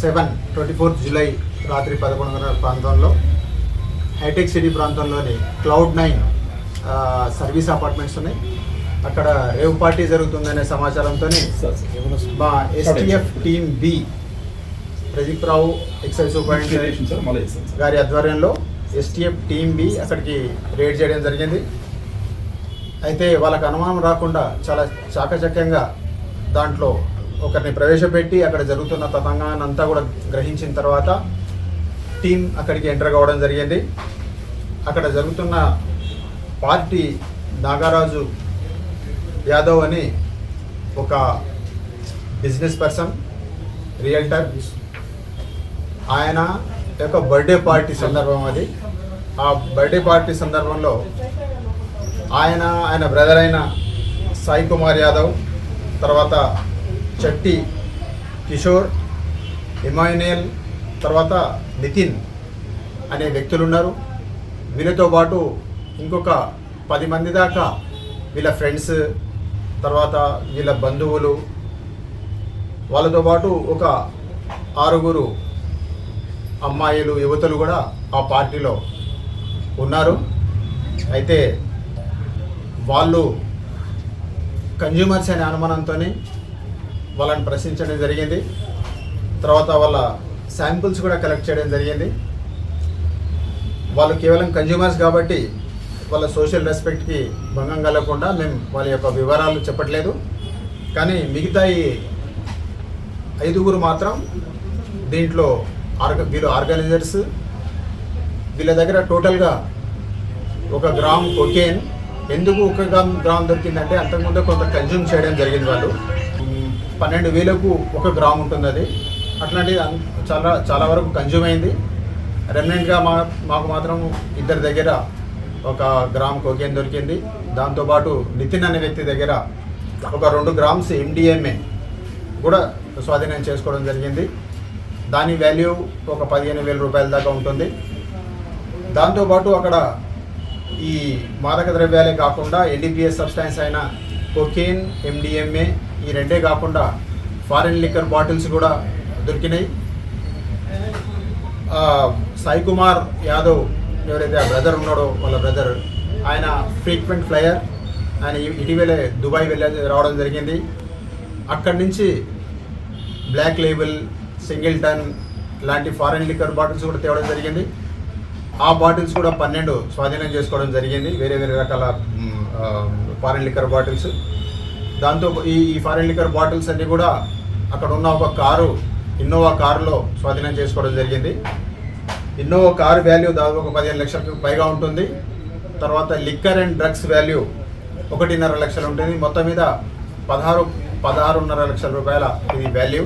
24 July రాత్రి 11:30 ప్రాంతంలో hitech city ప్రాంతంలోని Cloud9 సర్వీస్ అపార్ట్మెంట్స్ ఉన్నాయి. అక్కడ రేవ్ పార్టీ జరుగుతుందనే సమాచారంతో మా ఎస్టీఎఫ్ టీమ్ బి ప్రదీప్ రావు ఎక్సైజ్ సూపరింటెండెంట్ గారి ఆధ్వర్యంలో ఎస్టీఎఫ్ టీమ్ బి అక్కడికి రేడ్ చేయడం జరిగింది. అయితే వాళ్ళకు అనుమానం రాకుండా చాలా చాకచక్యంగా దాంట్లో ఒకరిని ప్రవేశపెట్టి అక్కడ జరుగుతున్న తతంగాన్ని అంతా కూడా గ్రహించిన తర్వాత టీం అక్కడికి ఎంటర్ కావడం జరిగింది. అక్కడ జరుగుతున్న పార్టీ నాగరాజు యాదవ్ అని ఒక బిజినెస్ పర్సన్, రియల్టర్, ఆయన యొక్క బర్త్డే పార్టీ సందర్భం అది. ఆ బర్త్డే పార్టీ సందర్భంలో ఆయన బ్రదర్ అయిన సాయి కుమార్ యాదవ్, తర్వాత చట్టి కిషోర్, ఇమాన్యుయల్, తర్వాత నితిన్ అనే వ్యక్తులు ఉన్నారు. వీళ్ళతో పాటు ఇంకొక 10 మంది దాకా వీళ్ళ ఫ్రెండ్స్, తర్వాత వీళ్ళ బంధువులు, వాళ్ళతో పాటు ఒక 6 అమ్మాయిలు, యువతులు కూడా ఆ పార్టీలో ఉన్నారు. అయితే వాళ్ళు కన్జ్యూమర్స్ అనే అనుమానంతో వాళ్ళని ప్రశ్నించడం జరిగింది. తర్వాత వాళ్ళ శాంపుల్స్ కూడా కలెక్ట్ చేయడం జరిగింది. వాళ్ళు కేవలం కన్జ్యూమర్స్ కాబట్టి వాళ్ళ సోషల్ రెస్పెక్ట్కి భంగం కలగకుండా మేము వాళ్ళ యొక్క వివరాలు చెప్పట్లేదు. కానీ మిగతా ఈ 5 మాత్రం దీంట్లో వీళ్ళు ఆర్గనైజర్స్. వీళ్ళ దగ్గర టోటల్గా 1 గ్రామ్ కొకేన్. ఎందుకు 1 గ్రామ్ దొరికిందంటే అంతకుముందు కొంత కన్జ్యూమ్ చేయడం జరిగింది. వాళ్ళు 12,000కు 1 గ్రామ్ ఉంటుంది అది. అట్లాంటిది చాలా వరకు కన్జ్యూమ్ అయింది. రెమినెంట్గా మాకు మాత్రం 2 దగ్గర 1 గ్రామ్ కోకేన్ దొరికింది. దాంతోపాటు నితిన్ అనే వ్యక్తి దగ్గర ఒక 2 గ్రామ్స్ MDMA కూడా స్వాధీనం చేసుకోవడం జరిగింది. దాని వాల్యూ ఒక 15,000 రూపాయల దాకా ఉంటుంది. దాంతోపాటు అక్కడ ఈ మాదక ద్రవ్యాలే కాకుండా NDPS సబ్స్టాన్స్ అయిన కోకేన్, MDMA ఈ 2 కాకుండా ఫారిన్ లిక్కర్ బాటిల్స్ కూడా దొరికినాయి. సాయి కుమార్ యాదవ్ ఎవరైతే ఆ బ్రదర్ ఉన్నాడో, వాళ్ళ బ్రదర్, ఆయన ఫ్రీక్వెంట్ ఫ్లయర్. ఆయన ఇటీవలే దుబాయ్ రావడం జరిగింది. అక్కడి నుంచి బ్లాక్ లేబుల్, సింగిల్టన్ లాంటి ఫారిన్ లిక్కర్ బాటిల్స్ కూడా తేవడం జరిగింది. ఆ బాటిల్స్ కూడా 12 స్వాధీనం చేసుకోవడం జరిగింది, వేరే రకాల ఫారిన్ లిక్కర్ బాటిల్స్. దాంతో ఈ ఫారిన్ లిక్కర్ బాటిల్స్ అన్నీ కూడా అక్కడ ఉన్న ఒక ఇన్నోవా కారులో స్వాధీనం చేసుకోవడం జరిగింది. ఇన్నోవా కారు వాల్యూ దాదాపు 15 లక్షలకు పైగా ఉంటుంది. తర్వాత లిక్కర్ అండ్ డ్రగ్స్ వాల్యూ 1.5 లక్షలు ఉంటుంది. మొత్తం మీద 16.5 లక్షల రూపాయల ఇది వాల్యూ.